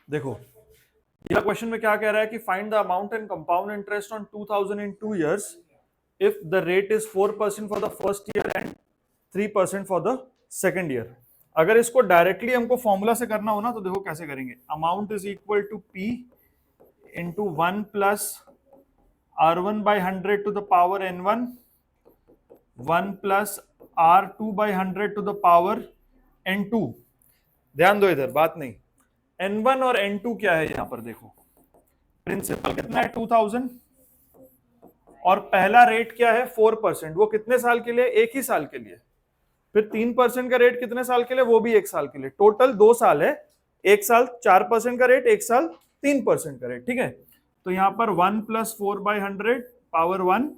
देखो ये क्वेश्चन में क्या कह रहा है कि find the amount and compound interest on 2000 in 2 years if the rate is 4% for the first year and 3% for the second year। अगर इसको डायरेक्टली हमको फॉर्मूला से करना हो ना तो देखो कैसे करेंगे। Amount is equal to P into 1 plus R1 by 100 to the power N1, 1 plus R2 by 100 to the power N2। ध्यान दो इधर, बात नहीं। N1 और N2 क्या है यहां पर देखो। प्रिंसिपल कितना है 2000 और पहला रेट क्या है 4%। वो कितने साल के लिए? एक ही साल के लिए। फिर 3% का रेट कितने साल के लिए? वो भी एक साल के लिए। टोटल 2 साल है। एक साल 4% का रेट, एक साल 3% का रेट। ठीक है, तो यहां पर 1 plus 4 by 100 power 1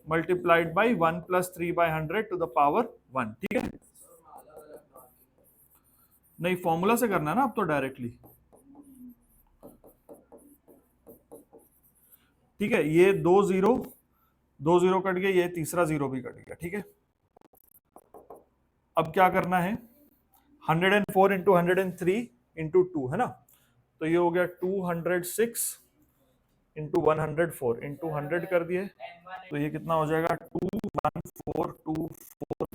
multiplied by 1 plus 3 by 100 to the power 1। ठीक है, नहीं फॉर्मूला से करना है ना अब तो डायरेक्टली। ठीक है, ये 2 जीरो कट गए, ये तीसरा जीरो भी कट गया। ठीक है, अब क्या करना है 104 इंटू 103 इंटू 2 है ना, तो ये हो गया 206 इंटू 104 इंटू 100 कर दिए, तो ये कितना हो जाएगा 21424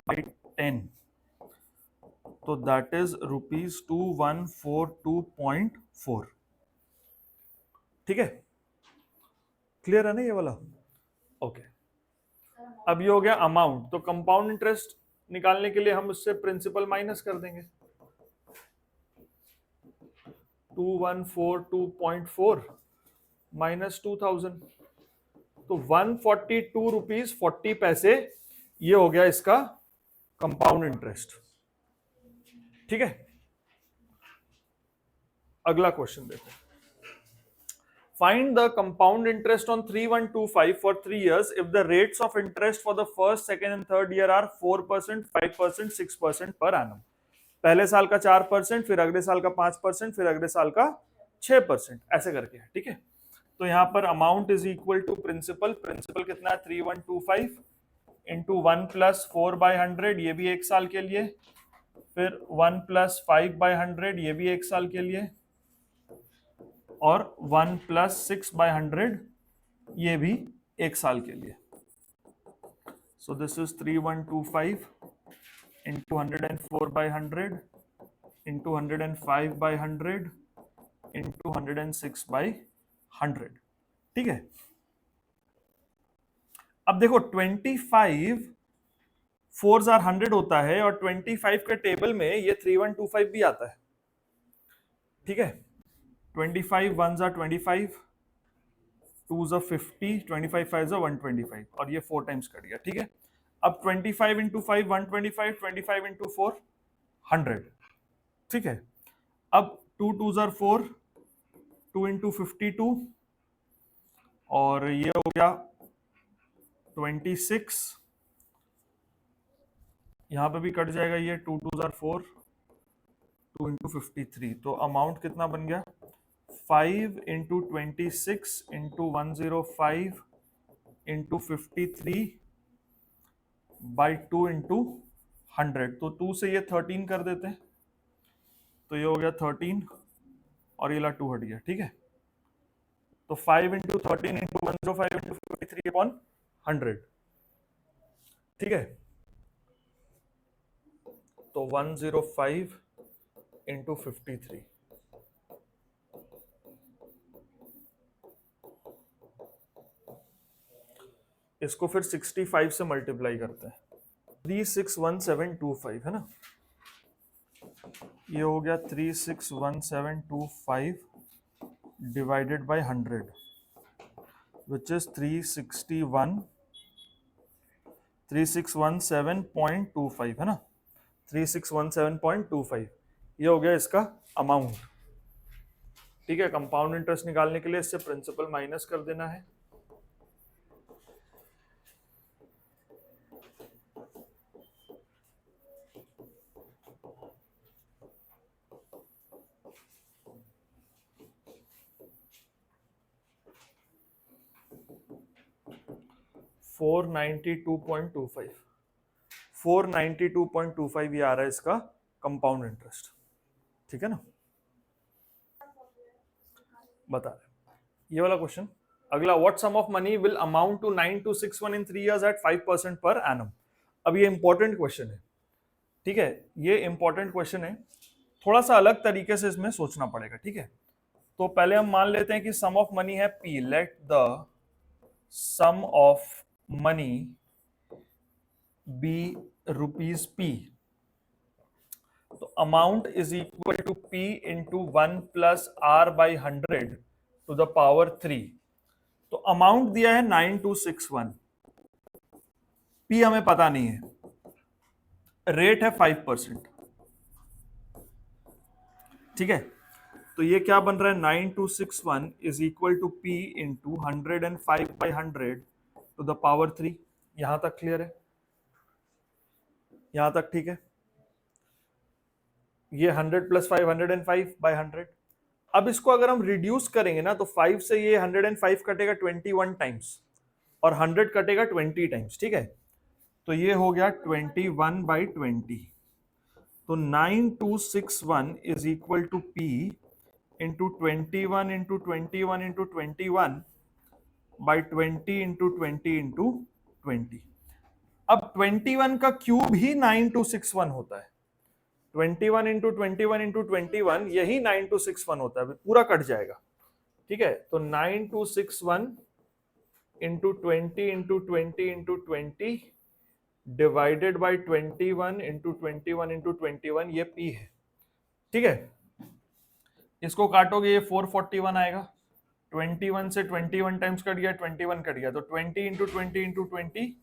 बाई 10, तो दैट इज ₹2142.4। ठीक है, क्लियर है ना ये वाला? ओके, अब ये हो गया अमाउंट। तो कंपाउंड इंटरेस्ट निकालने के लिए हम उससे प्रिंसिपल माइनस कर देंगे। 2142.4 माइनस 2000, तो 142 रुपीज 40 पैसे ये हो गया इसका कंपाउंड इंटरेस्ट। ठीक है, अगला क्वेश्चन देखो। Find the compound interest on 3125 for 3 years if the rates of interest for the first, second and third year are 4%, 5%, 6% per annum। पहले साल का 4%, फिर अगले साल का 5%, फिर अगले साल का 6%, ऐसे करके है। ठीक है, तो यहां पर amount is equal to principal. Principal कितना है 3125 इंटू 1 प्लस 4 बाई 100, ये भी एक साल के लिए, फिर 1 प्लस 5 बाई 100, ये भी एक साल के लिए, और 1 प्लस 6 बाई 100 ये भी एक साल के लिए। So this is 3125 into 104 by 100 into 105 by 100 into 106 by 100। ठीक है, अब देखो 25 4s आर 100 होता है और 25 के टेबल में ये 3125 भी आता है। ठीक है, 25 1s are 25, 2s are 50, 25 5s are 125 और ये 4 टाइम्स कट गया। ठीक है, अब 25 इंटू 5 125, 25 इंटू 4 100। ठीक है, अब 2 2s आर 4, 2 इंटू 52 और ये हो गया 26, यहां पे भी कट जाएगा ये 2 2s आर 4, 2 इंटू 53, तो अमाउंट कितना बन गया 5 into 26 into 105 into 53 by 2 into 100, तो 2 से ये 13 कर देते हैं, तो ये हो गया 13 और ये ला 2 हट गया। ठीक है, तो 5 इंटू 13 इंटू 105 इंटू 53 अपॉन 100। ठीक है, तो 105 इंटू 53, इसको फिर 65 से मल्टीप्लाई करते हैं, 361725 है ना, ये हो गया 361725 डिवाइडेड बाय 100 विच इज 3617.25 है ना, 3617.25 ये हो गया इसका अमाउंट। ठीक है, कंपाउंड इंटरेस्ट निकालने के लिए इससे प्रिंसिपल माइनस कर देना है। $492.25 492.25 ये आ रहा है इसका कंपाउंड इंटरेस्ट। ठीक है ना, बता रहे ये वाला क्वेश्चन। अगला, what sum of money will amount to 9261 in 3 years at 5% per annum. अब ये इंपॉर्टेंट क्वेश्चन है, ठीक है, ये इंपॉर्टेंट क्वेश्चन है, थोड़ा सा अलग तरीके से इसमें सोचना पड़ेगा, ठीक है। तो पहले हम मान लेते हैं कि सम ऑफ मनी है P, let the sum of money be rupees P, तो amount is equal to P into 1 plus R by 100 to the power 3। तो अमाउंट दिया है 9261, P हमें पता नहीं है, रेट है 5%, ठीक है। तो ये क्या बन रहा है, 9261 is equal to P into 105/100 to the power 3। यहां तक क्लियर है, यहां तक ठीक है। ये 100 प्लस 5 105/100। अब इसको अगर हम रिड्यूस करेंगे ना, तो 5 से ये 105 कटेगा 21 टाइम्स और 100 कटेगा 20 टाइम्स, ठीक है। तो ये हो गया 21/20। तो 9261 is equal to P into 21 into 21 into 21/20 into 20 into 20। अब 21 का क्यूब ही 9261 होता है, 21 इंटू 21 इंटू 21 यही 9261 होता है, पूरा कट जाएगा, ठीक है। तो 9261 into 20 into 20 into 20 divided by 21 into 21 into 21, ये P है, ठीक है। इसको काटोगे ये 441 आएगा, 21 से 21 टाइम्स कट गया, 21 कट गया, तो 20 इंटू 20 इंटू 20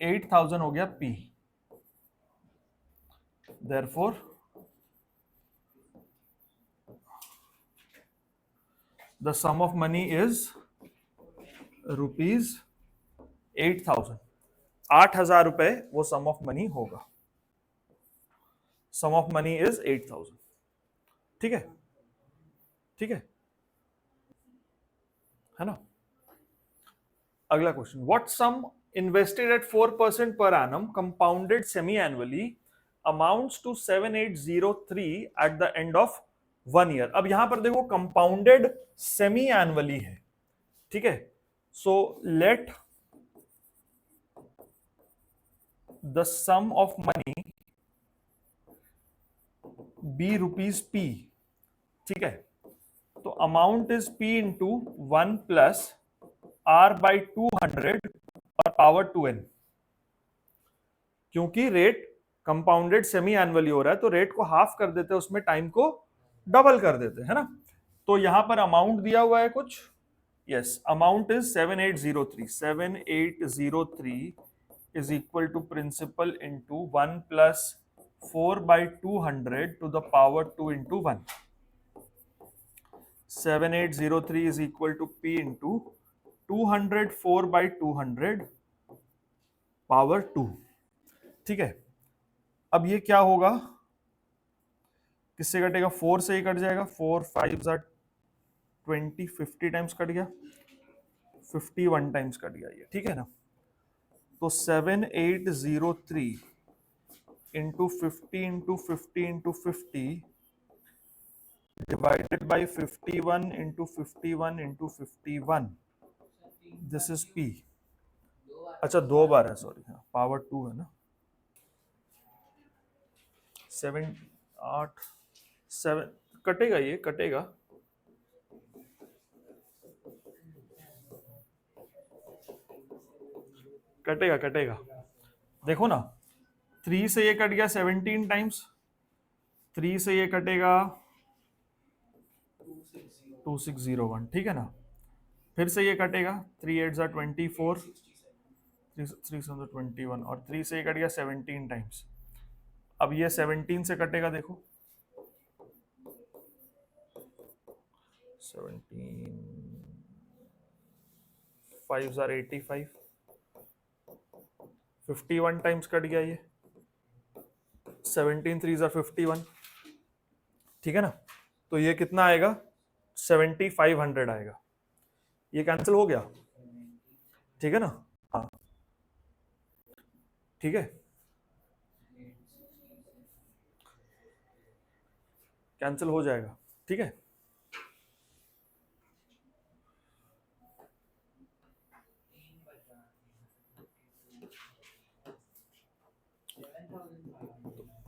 8000 हो गया P। Therefore the sum of money is rupees 8000। 8000 रुपए वो सम ऑफ मनी होगा, सम ऑफ मनी इज 8000, ठीक है, ठीक है ना। अगला question, what sum invested at 4% per annum compounded semi annually amounts to 7803 at the end of 1 year. अब यहां पर देखो कंपाउंडेड सेमी एनुअली है, ठीक है। So let the sum of money be rupees P, ठीक है। तो amount is P into 1 plus R by 200 और पावर 2n। क्योंकि रेट कंपाउंडेड सेमी एनुअली हो रहा है, तो रेट को हाफ कर देते हैं, उसमें टाइम को डबल कर देते हैं, है ना। तो यहां पर अमाउंट दिया हुआ है कुछ, yes, amount is 7803। 7803 is equal to principal into 1 plus 4/200 to the power 2 into 1। 7803 is equal to P into 204/200 power 2, ठीक है। अब ये क्या होगा, किससे कटेगा, 4 से ही कट जाएगा, 4 5 20, 50 टाइम्स कट गया, 51 टाइम्स कट गया ये, ठीक है ना। तो 7803 into 50 into 50 into 50 divided by 51 into 51 into 51, this is P। अच्छा 2 बार है, सॉरी, हाँ, पावर 2 है ना। 7 8 7 कटेगा, ये कटेगा, कटेगा कटेगा, देखो ना, 3 से ये कट गया 17 टाइम्स, 3 से ये कटेगा 2601, ठीक है ना। फिर से ये कटेगा, 3 8 24, 3 7 21, और 3 से ये कट गया 17 टाइम्स। अब ये 17 से कटेगा, देखो 17 5 85, 51 टाइम्स कट गया ये, 17 3 51, ठीक है ना। तो ये कितना आएगा, 7500 आएगा, ये कैंसिल हो गया, ठीक है ना, हाँ, ठीक है, कैंसिल हो जाएगा, ठीक है।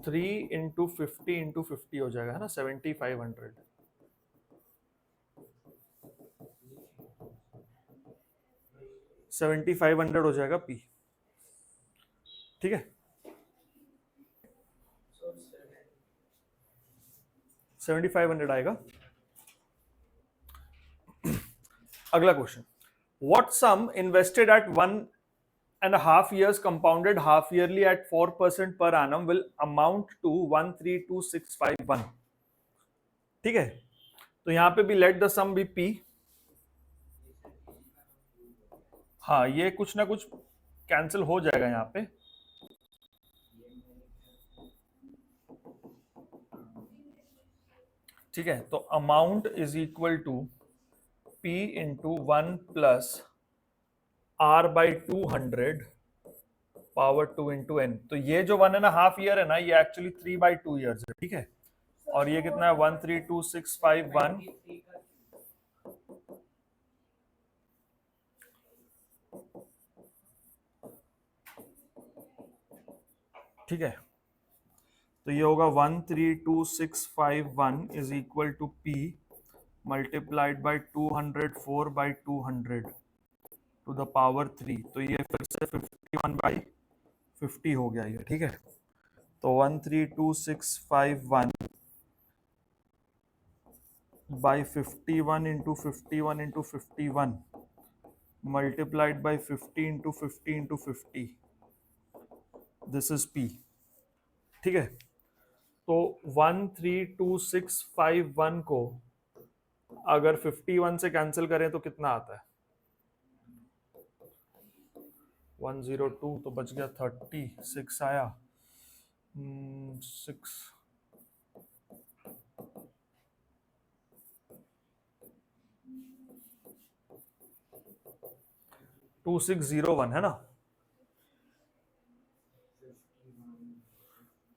3 इंटू 50 हो जाएगा, है ना, 7500। 7500 हो जाएगा पी, ठीक है। 7500 आएगा। अगला question, what sum invested at 1.5 years compounded half yearly at 4% per annum will amount to 132651। ठीक है, तो यहां पे भी let the sum be P. हाँ, ये कुछ ना कुछ कैंसिल हो जाएगा यहाँ पे। ठीक है, तो amount is equal to P into 1 plus R by 200 power 2 into N. तो ये जो 1.5 year है ना, ये एक्चुअली 3/2 years है, ठीक है। और ये कितना है, 132651। ठीक है, तो ये होगा 132651 is equal to P multiplied by 204/200 to the power 3। तो ये फिर से 51/50 हो गया ये, ठीक है। तो 132651 by 51 into 51 into 51 multiplied by 50 into 50 into 50, this is P, ठीक है। तो 132651 को अगर 51 से कैंसिल करें तो कितना आता है, 102, तो बच गया 36 आया, 6 2601 है ना,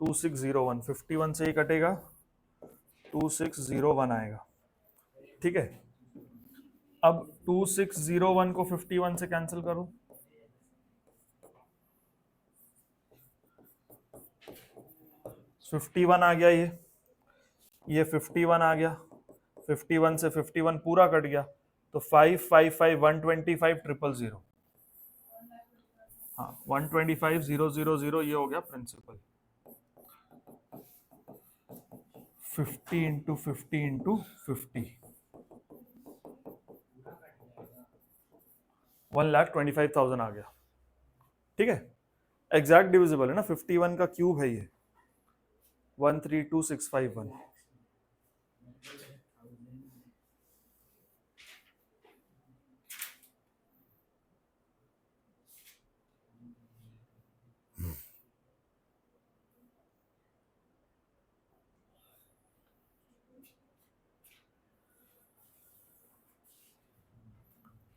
2601, 51 से ही कटेगा, 2601 आएगा, ठीक है। अब 2601 को 51 से कैंसिल करो, 51 आ गया, ये 51 आ गया, 51 से 51 पूरा कट गया, तो 555 125 000, हाँ 125,000 ये हो गया प्रिंसिपल। 50 इंटू 50 इंटू 50, 1,25,000 आ गया, ठीक है। एग्जैक्ट डिविजिबल है ना, 51 का क्यूब है ये 132651।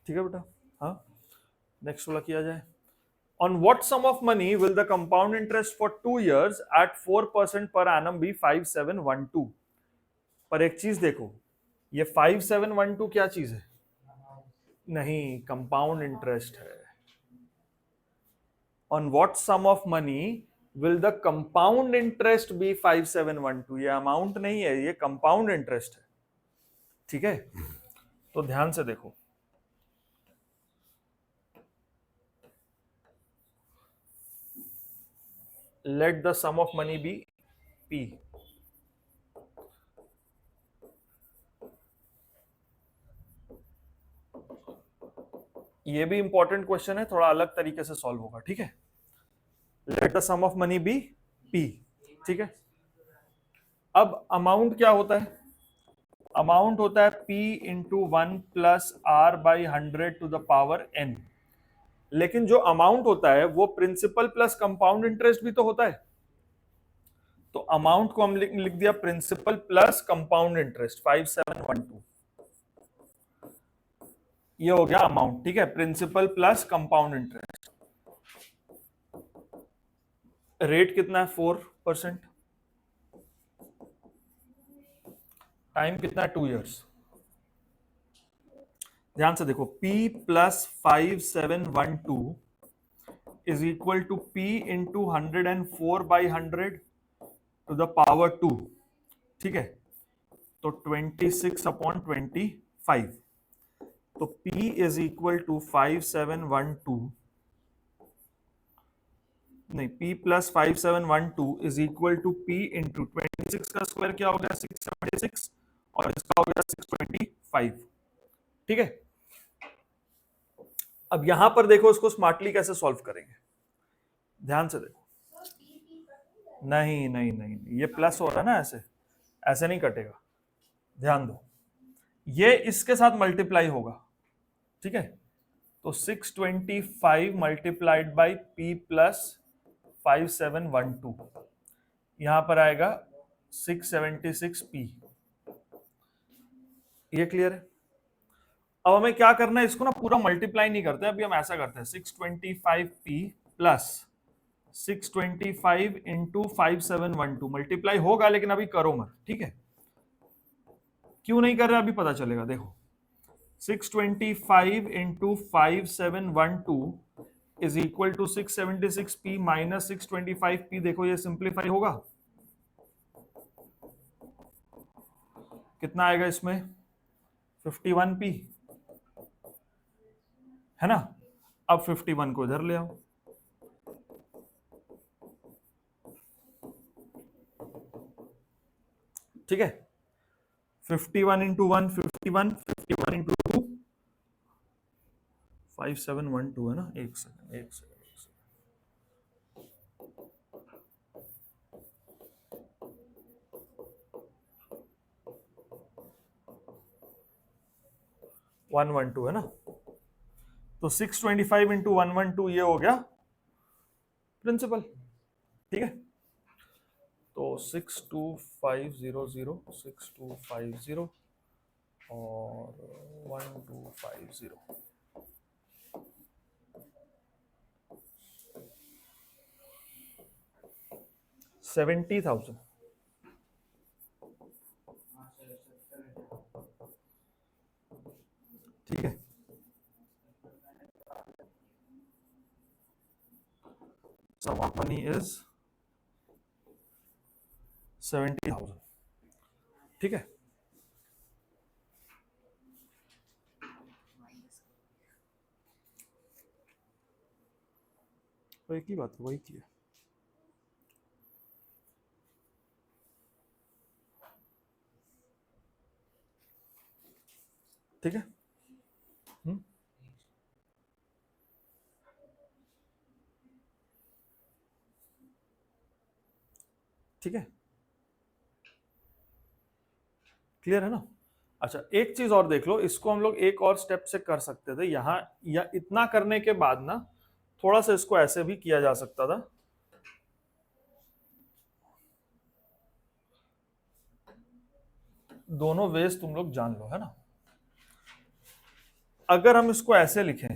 ठीक है बेटा, हाँ नेक्स्ट वाला किया जाए। On what sum of money will the compound interest for 2 years at 4% per annum be 5712? पर एक चीज देखो, ये 5712 क्या चीज है, नहीं कंपाउंड इंटरेस्ट है। On what sum of money will the compound interest be 5712? ये अमाउंट नहीं है, ये कंपाउंड इंटरेस्ट है, ठीक है। तो ध्यान से देखो, let the sum of money be P। ये भी इंपॉर्टेंट क्वेश्चन है, थोड़ा अलग तरीके से सॉल्व होगा, ठीक है। let the sum of money be P, ठीक है। अब अमाउंट क्या होता है, अमाउंट होता है P into 1 plus R by 100 to the power n। लेकिन जो अमाउंट होता है वो प्रिंसिपल प्लस कंपाउंड इंटरेस्ट भी तो होता है, तो अमाउंट को हम लिख दिया प्रिंसिपल प्लस कंपाउंड इंटरेस्ट 5712, ये हो गया अमाउंट, ठीक है। Principal plus compound interest, rate कितना है 4%, टाइम कितना है 2 years। ध्यान से देखो, P plus 5712 is equal to P into 104/100 to the power 2, ठीक है, तो 26/25, तो P इज इक्वल टू 5712, नहीं, P plus 5712 is equal to P into 26 का स्क्वायर क्या हो गया 676 और इसका हो गया 625, ठीक है। अब यहां पर देखो इसको स्मार्टली कैसे सॉल्व करेंगे, ध्यान से देखो। नहीं नहीं नहीं, ये प्लस हो रहा है ना, ऐसे ऐसे नहीं कटेगा, ध्यान दो, ये इसके साथ मल्टीप्लाई होगा, ठीक है, तो 625 मल्टीप्लाइड बाई P प्लस 5712, यहां पर आएगा 676P, ये क्लियर है। अब हमें क्या करना है, इसको ना पूरा मल्टीप्लाई नहीं करते, अभी हम ऐसा करते हैं 625P प्लस 625 इंटू 5712 मल्टीप्लाई होगा, लेकिन अभी करो मत, ठीक है, क्यों नहीं कर रहे अभी पता चलेगा, देखो 625 into 5712 is equal to 676P minus 625P, देखो ये सिंप्लीफाई होगा, कितना आएगा इसमें 51P, है ना। अब 51 को इधर ले आओ, ठीक है, 51 इंटू 1 51, 51 इंटू 2 5712 है ना, एक सेकंड एक सेकंड, 112 है ना, तो 625 इंटू 112 ये हो गया प्रिंसिपल, ठीक है, तो 62500 6250 और 1250, 70,000, ठीक है, sum of money is 70,000, ठीक है। तो एक ही बात है, वही की है, ठीक है। ठीक है, क्लियर है ना। अच्छा एक चीज और देख लो, इसको हम लोग एक और स्टेप से कर सकते थे यहां, या इतना करने के बाद ना थोड़ा सा इसको ऐसे भी किया जा सकता था, दोनों वेज तुम लोग जान लो, है ना। अगर हम इसको ऐसे लिखें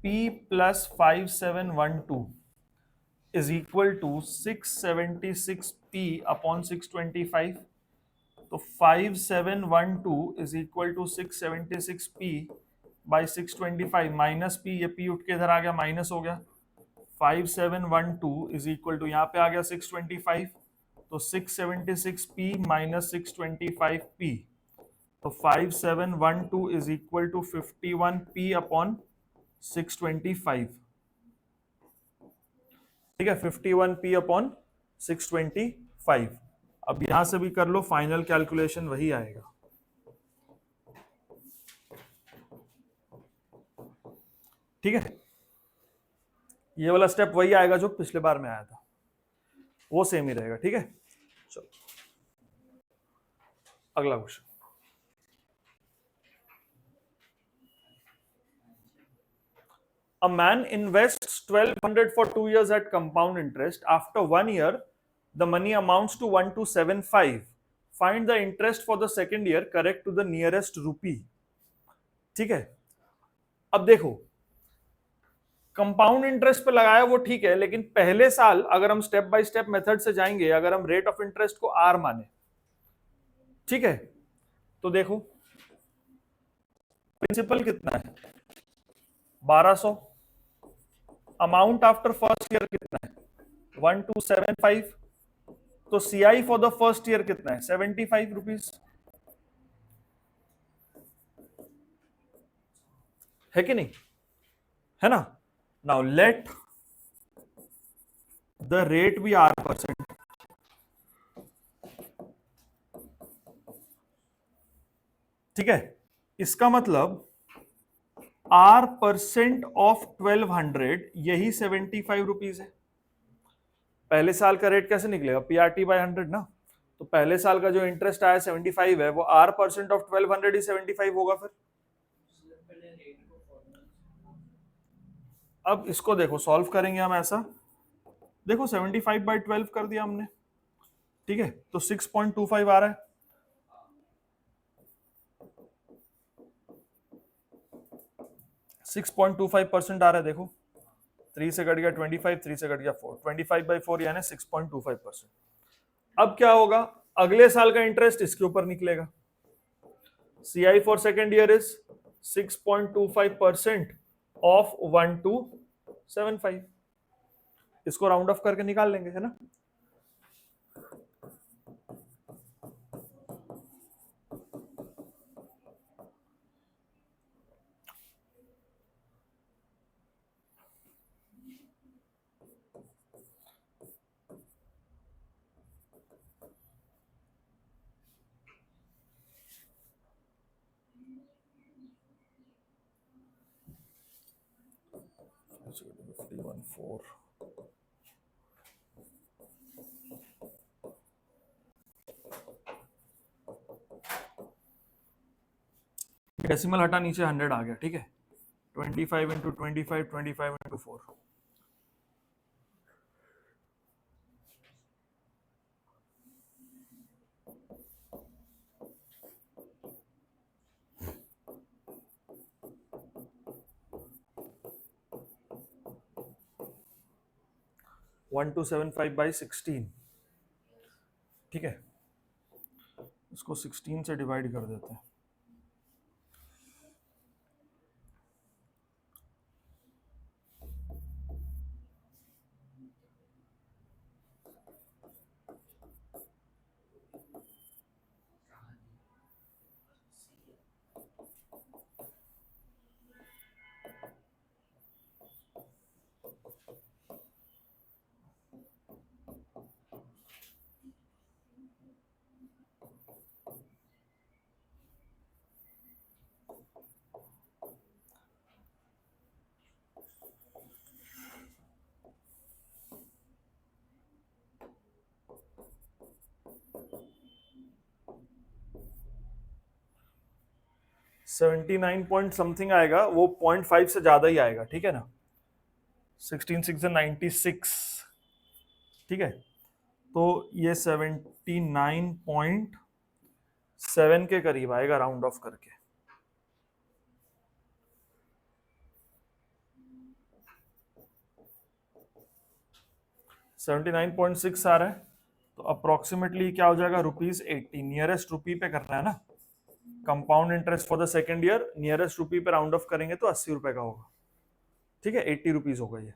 P plus 5712 is equal to 676P upon 625, तो 5712 is equal to 676P by 625 minus P, ये P उठ के इधर आ गया, माइनस हो गया, 5712 इज इक्वल टू यहाँ पे आ गया 625, तो 676P माइनस 625P, तो 5712 is equal to 51P upon 625, ठीक है, 51P अपॉन 625। अब यहां से भी कर लो, फाइनल कैलकुलेशन वही आएगा, ठीक है, ये वाला स्टेप वही आएगा जो पिछले बार में आया था, वो सेम ही रहेगा, ठीक है। चलो अगला question, a man invests 1200 for 2 years at compound interest. After 1 year the money amounts to 1275. Find the interest for the second year correct to the nearest rupee, ठीक है। अब देखो कंपाउंड इंटरेस्ट पे लगाया वो ठीक है, लेकिन पहले साल अगर हम स्टेप बाय स्टेप मेथड से जाएंगे, अगर हम रेट ऑफ इंटरेस्ट को आर माने, ठीक है, तो देखो प्रिंसिपल कितना है 1200, अमाउंट आफ्टर फर्स्ट ईयर कितना है 1275, तो CI for the first year कितना है? 75 रुपीज, है कि नहीं? है ना? Now let the rate be R%. ठीक है, इसका मतलब R% ऑफ 1200 यही 75 रुपीज है. पहले साल का रेट कैसे निकलेगा? PRT बाय 100 ना. तो पहले साल का जो इंटरेस्ट आया 75 है, वो R% ऑफ 1200 ही 75 होगा. फिर अब इसको देखो, सॉल्व करेंगे हम ऐसा. देखो 75 बाई 12 कर दिया हमने. ठीक है, तो 6.25 आ रहा है. %6.25 आ रहा है. देखो 3 से कट गया 25, 3 से कट गया 4, 25 बाई 4 यानी 6.25%. अब क्या होगा? अगले साल का इंटरेस्ट इसके ऊपर निकलेगा. CI for second year is 6.25% of 1275. इसको राउंड ऑफ करके निकाल लेंगे, है ना? डेसिमल हटा, नीचे 100 आ गया. ठीक है, 25 इंटू 25, 25 इंटू 4. $1275 बाई 16. ठीक है, इसको 16 से डिवाइड कर देते हैं. $79 पॉइंट समथिंग आएगा, वो 0.5 से ज्यादा ही आएगा. ठीक है ना? 16,696. ठीक है, तो ये 79.7 के करीब आएगा राउंड ऑफ करके. $79.6 आ रहा है, तो अप्रोक्सीमेटली क्या हो जाएगा? ₹80. नियरेस्ट रुपी पे करना है ना. Compound interest for the second year nearest rupee पे राउंड ऑफ करेंगे तो 80 रुपए का होगा. ठीक है, 80 रुपीज होगा ये,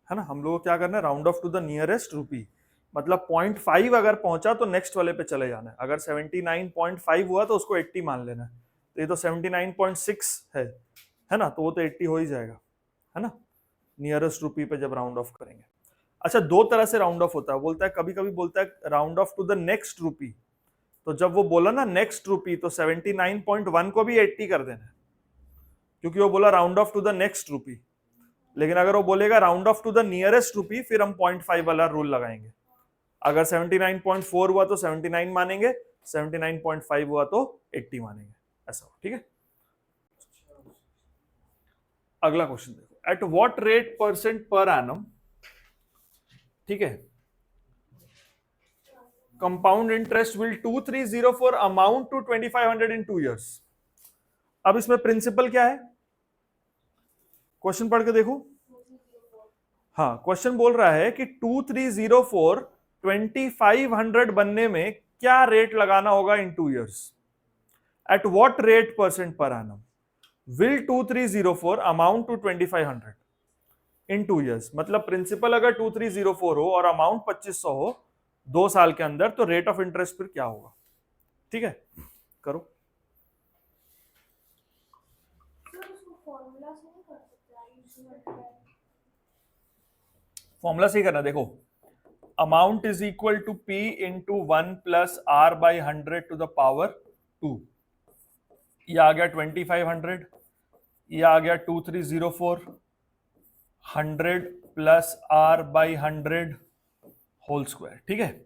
है ना? हम लोग को क्या करना है? Round off to the nearest rupee. मतलब 0.5 अगर पहुंचा तो नेक्स्ट वाले पे चले जाना है. अगर 79.5 हुआ तो उसको 80 मान लेना है. तो ये तो 79.6 है ना? तो वो तो 80 हो ही जाएगा, है ना? नियरेस्ट रुपी पे जब राउंड ऑफ करेंगे. अच्छा, दो तरह से राउंड ऑफ होता है. बोलता है, कभी कभी बोलता है round off to the next rupee. तो जब वो बोला ना नेक्स्ट रुपी, तो 79.1 को भी 80 कर देना है, क्योंकि वो बोला round off to the next rupee. लेकिन अगर वो बोलेगा round off to the nearest rupee, फिर हम 0.5 वाला रूल लगाएंगे. अगर 79.4 हुआ तो 79 मानेंगे, 79.5 हुआ तो 80 मानेंगे. ऐसा हो. ठीक है, अगला क्वेश्चन देखो. Eight what rate % per annum, ठीक है, compound interest will 2304 amount to 2500 in 2 years. अब इसमें प्रिंसिपल क्या है? क्वेश्चन पढ़ के देखो. हाँ, क्वेश्चन बोल रहा है कि 2304 2500 बनने में क्या रेट लगाना होगा in 2 years. At what rate % per annum will 2304 amount to 2500. In 2 years, मतलब प्रिंसिपल अगर 2304 हो और अमाउंट 2500 हो 2 साल के अंदर, तो रेट ऑफ इंटरेस्ट फिर क्या होगा? ठीक है, करो। फॉर्मूला से ही करना, देखो amount is equal to P into 1 plus R by 100 to the power 2। ये आ गया 2500, ये आ गया 2304, 100 plus R by 100 whole square. ठीक है,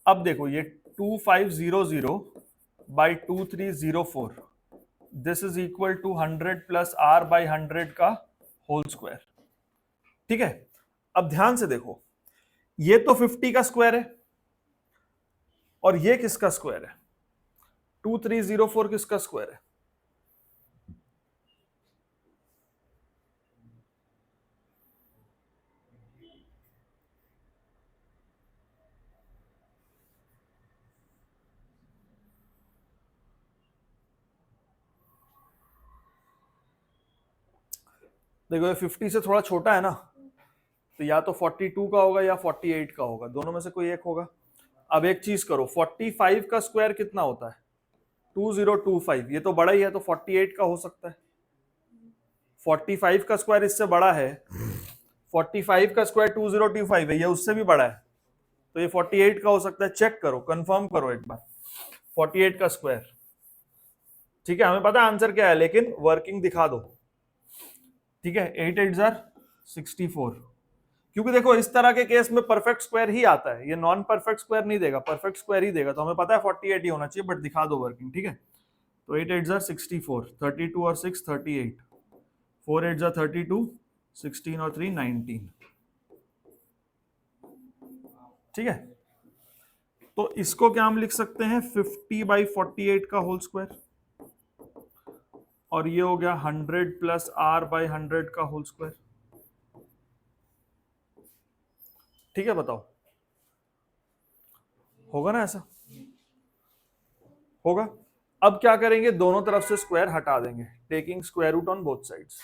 अब देखो ये 2500 by 2304, this is equal to 100 plus R by 100 का होल स्क्वायर। ठीक है, अब ध्यान से देखो, ये तो 50 का स्क्वायर है और ये किसका स्क्वायर है? 2304 किसका स्क्वायर है? देखो ये 50 से थोड़ा छोटा है ना, तो या तो 42 का होगा या 48 का होगा, दोनों में से कोई एक होगा। अब एक चीज करो, 45 का स्क्वायर कितना होता है? 2025, ये तो बड़ा ही है, तो 48 का हो सकता है। 45 का स्क्वायर इससे बड़ा है, 45 का स्क्वायर 2025 है, ये उससे भी बड़ा है, तो ये 48 का हो सकता है। चेक करो, कंफर्म करो एक बार, 48 का स्क्वायर। ठीक है, हमें पता है आंसर क्या है, लेकिन वर्किंग दिखा दो। ठीक है, 8 8 जार 64, क्योंकि देखो इस तरह के केस में परफेक्ट स्क्वायर ही आता है, ये नॉन परफेक्ट स्क्वायर नहीं देगा, परफेक्ट स्क्वायर ही देगा, तो हमें पता है 48 ही होना चाहिए, बट दिखा दो वर्किंग। ठीक है, तो 8 8 जार 64, 32 और 6 38, 4 8 जार 32, 16 और 3 19। ठीक है, तो इसको क्या हम लिख सकते हैं? 50 बाई 48 का होल स्क्वायर, और ये हो गया 100 प्लस आर बाई 100 का होल स्क्वायर। ठीक है, बताओ होगा ना ऐसा? होगा। अब क्या करेंगे, दोनों तरफ से स्क्वायर हटा देंगे, taking square root on both sides.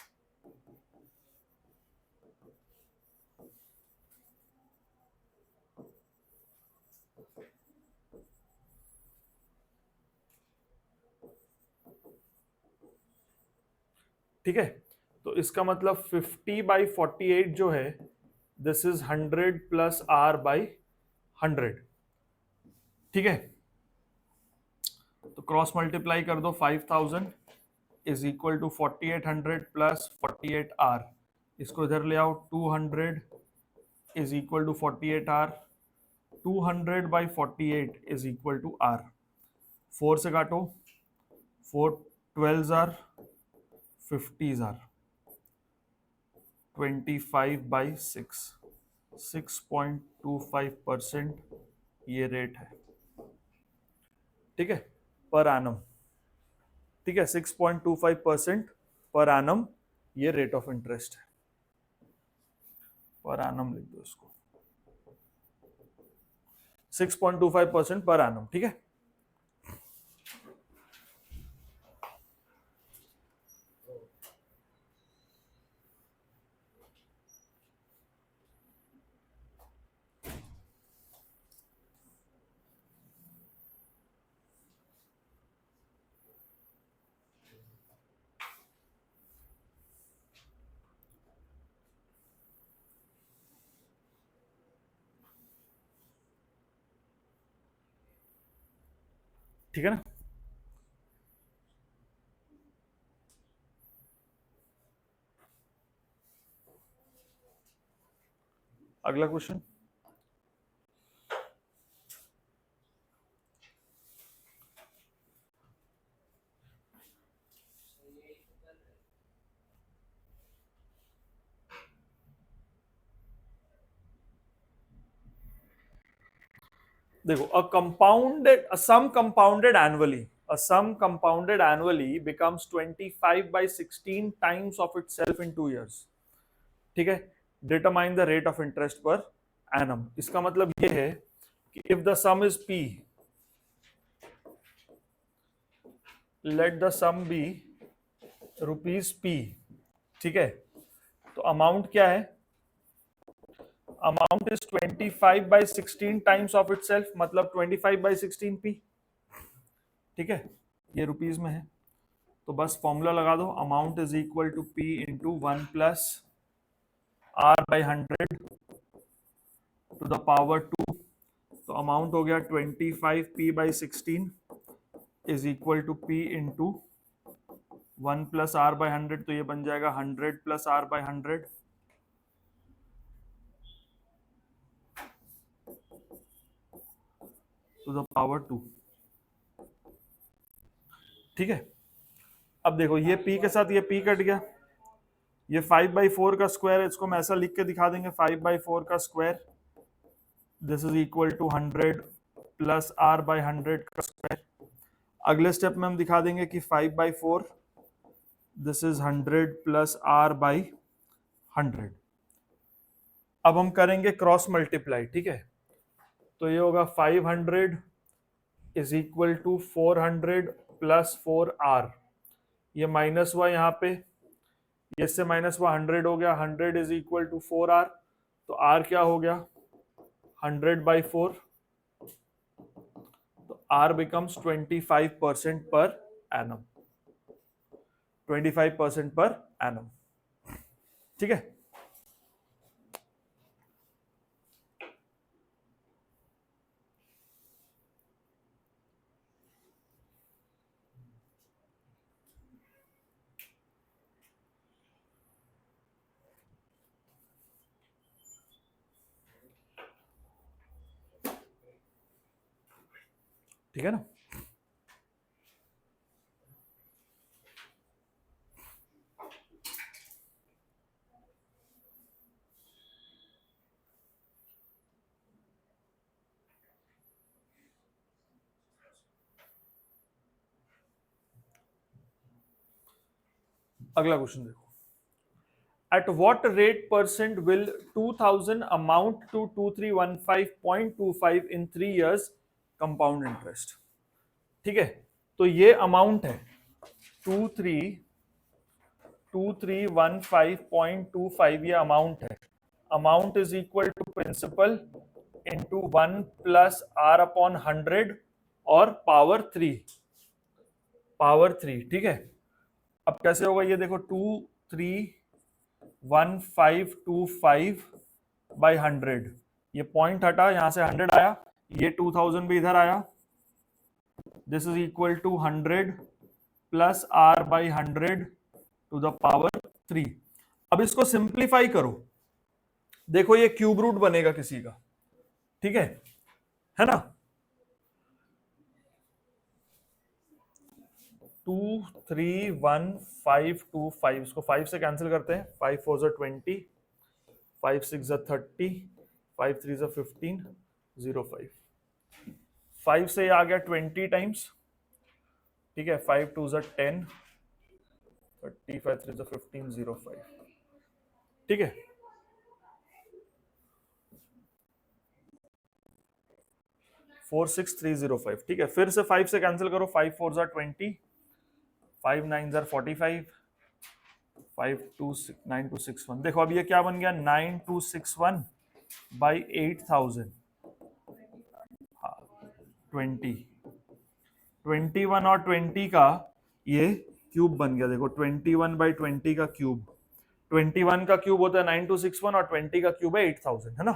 ठीक है, तो इसका मतलब 50 बाई 48 जो है, this is 100 plus R by 100। ठीक है, तो क्रॉस मल्टीप्लाई कर दो, 5000 is equal to 4800 plus 48 R, इसको इधर ले आओ, 200 is equal to 48 R, 200 by 48 is equal to R. 4 से काटो, 4 12 आर 50 आर, 25 बाई 6, 6.25% ये रेट है। ठीक है, पर एनम। ठीक है, 6.25% पर एनम ये रेट ऑफ इंटरेस्ट है, पर एनम लिख दो इसको, 6.25% पर एनम। ठीक है, ठीक है ना? अगला क्वेश्चन, देखो, a sum compounded annually becomes 25 by 16 times of itself in 2 years. ठीक है, determine the rate of interest per annum. इसका मतलब ये है कि if the sum is P, let the sum be rupees P. ठीक है, तो अमाउंट क्या है? Amount is 25/16 times of itself, मतलब 25/16 पी। ठीक है, ये रुपीज में है, तो बस फॉर्मूला लगा दो, amount is equal to P into 1 plus R/100 to the power 2। तो अमाउंट हो गया 25p/16 is equal to p into 1 plus R/100, तो ये बन जाएगा 100 plus R/100 to the power 2। ठीक है, अब देखो ये p के साथ ये p कट गया, ये 5/4 का स्क्वायर है, इसको मैं ऐसा लिख के दिखा देंगे, 5/4 का square this is equal to 100 plus R/100 का स्क्वायर। अगले स्टेप में हम दिखा देंगे कि 5/4 दिस इज 100 प्लस R/100। अब हम करेंगे क्रॉस मल्टीप्लाई। ठीक है, तो ये होगा 500 is equal to 400 plus 4R, ये माइनस हुआ यहाँ पे, ये से माइनस हुआ 100 हो गया, 100 इज इक्वल टू 4R, तो R क्या हो गया 100/4, तो R बिकम्स 25% पर एनम, 25% पर एनम। ठीक है, ठीक है ना। अगला क्वेश्चन देखो, at what rate percent will 2000 amount to 2315.25 in 3 years compound interest। ठीक है, तो ये अमाउंट है 2315.25, ये अमाउंट है, amount is equal to principal into 1 plus R/100 और पावर 3। ठीक है, अब कैसे होगा ये देखो, 231525/100, ये पॉइंट हटा, यहां से 100 आया, ये 2000 भी इधर आया, this is equal to 100 plus R/100 to the power 3। अब इसको सिंप्लीफाई करो, देखो ये क्यूब रूट बनेगा किसी का। ठीक है ना, 231525, इसको 5 से कैंसिल करते हैं, 5 4 ज़ा 20, 5 6 ज़ा 30, 5 3 ज़ा 15, 05, 5 से आ गया 20 टाइम्स। ठीक है, 5 2 ज़ा 10, 30, 5 3 ज़ा 15, 05। ठीक है, 46305। ठीक है, फिर से 5 से कैंसिल करो, 5 4 ज़ा 20, 5 9 ज़ा 45, 5 2 9 2 6 1। देखो अब ये क्या बन गया, 9261 बाई 8000, 20, 21 और 20 का ये क्यूब बन गया। देखो 21/20 का क्यूब, 21 का क्यूब होता है 9261 और 20 का क्यूब है 8000, है ना।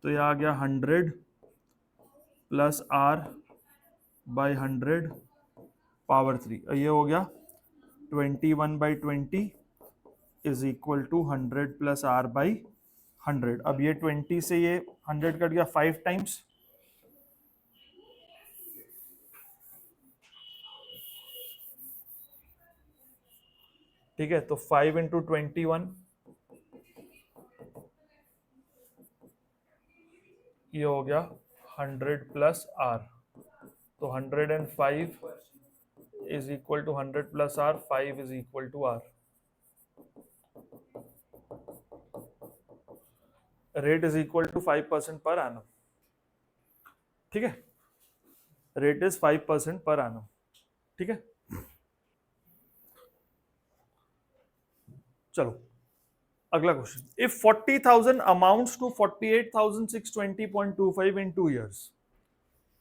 तो ये आ गया 100 प्लस R/100 पावर 3, ये हो गया 21/20 is equal to 100 plus R/100। अब ये 20 से ये 100 कट गया 5 टाइम्स, ठीक है, तो 5 इंटू 21, ये हो गया 100 प्लस R, तो 105 is equal to 100 plus R, 5 is equal to R। Rate is equal to 5% per annum. ठीक है, रेट इज 5% पर एनम। ठीक है, चलो अगला question, if 40,000 amounts to 48,620.25 in 2 years,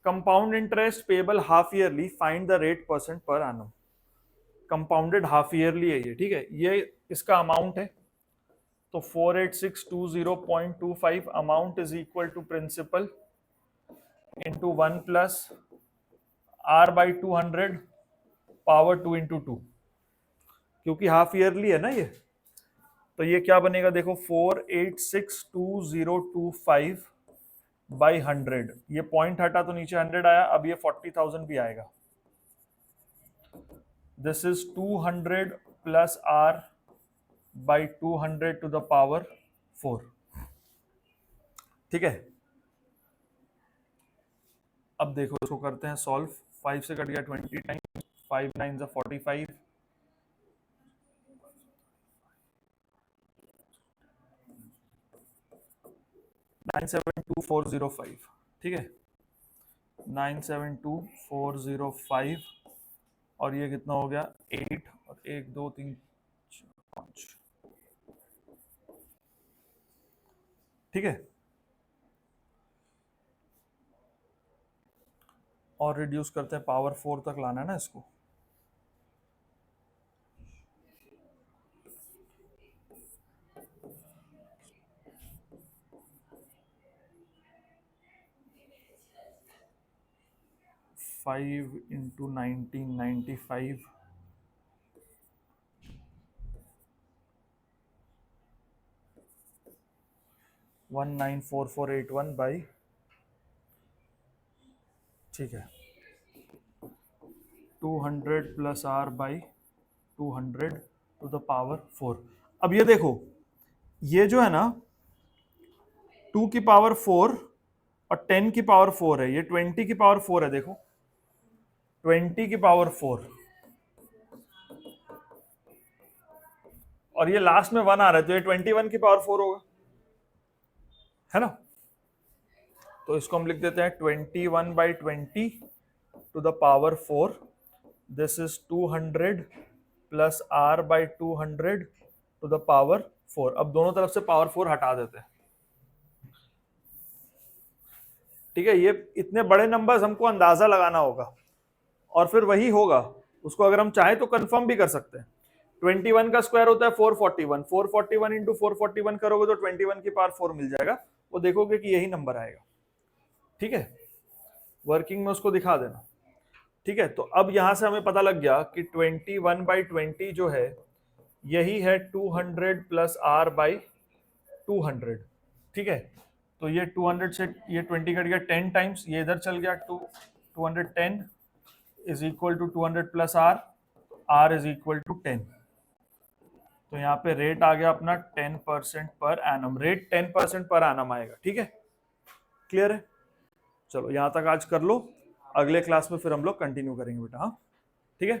compound interest payable half yearly, find the rate percent per annum. Compounded half yearly है ये, ठीक है, ये इसका अमाउंट है, तो 48,620.25 amount is equal to principal into 1 plus R by 200 power 2 into 2, क्योंकि half yearly है ना ये, तो ये क्या बनेगा देखो, 48,620.25 बाई 100, ये पॉइंट हटा तो नीचे 100 आया, अब ये 40,000 भी आएगा। This is 200 plus R by 200 to the power 4, ठीक है। अब देखो इसको करते हैं सॉल्व, 5 से कट गया 20 टाइम, 5 9 45, 972,405, ठीक है, 972,405, और ये कितना हो गया 8 और 1 2 3 4 5, ठीक है। और रिड्यूस करते हैं, पावर 4 तक लाना है ना इसको, फाइव इंटू 1995, 194481 बाई, ठीक है, 200 plus R by 200 to the power 4। अब ये देखो, ये जो है ना 2 की पावर 4 और 10 की पावर 4 है, ये 20 की पावर 4 है, देखो 20 की पावर 4, और ये लास्ट में 1 आ रहा है, तो ये 21 की पावर 4 होगा, है ना। तो इसको हम लिख देते हैं 21 by 20 to the power 4, this is 200 plus R by 200 to the power 4। अब दोनों तरफ से पावर 4 हटा देते हैं, ठीक है। ये इतने बड़े नंबर्स हमको अंदाजा लगाना होगा, और फिर वही होगा, उसको अगर हम चाहें तो कंफर्म भी कर सकते हैं। 21 का स्क्वायर होता है 441, 441 इंटू 441 करोगे तो 21 की पावर 4 मिल जाएगा, वो देखोगे कि यही नंबर आएगा, ठीक है। वर्किंग में उसको दिखा देना, ठीक है। तो अब यहां से हमें पता लग गया कि 21 बाई 20 जो है यही है 200 प्लस आर बाई 200, ठीक है। तो ये 200 से ये 20 कट गया 10 टाइम्स, ये इधर चल गया 210 is equal to 200 plus R is equal to 10। तो यहाँ पे रेट आ गया अपना 10% per annum, rate 10% per annum आएगा, ठीक है। क्लियर है, चलो यहाँ तक आज कर लो, अगले क्लास में फिर हम लोग कंटिन्यू करेंगे बेटा, हाँ ठीक है।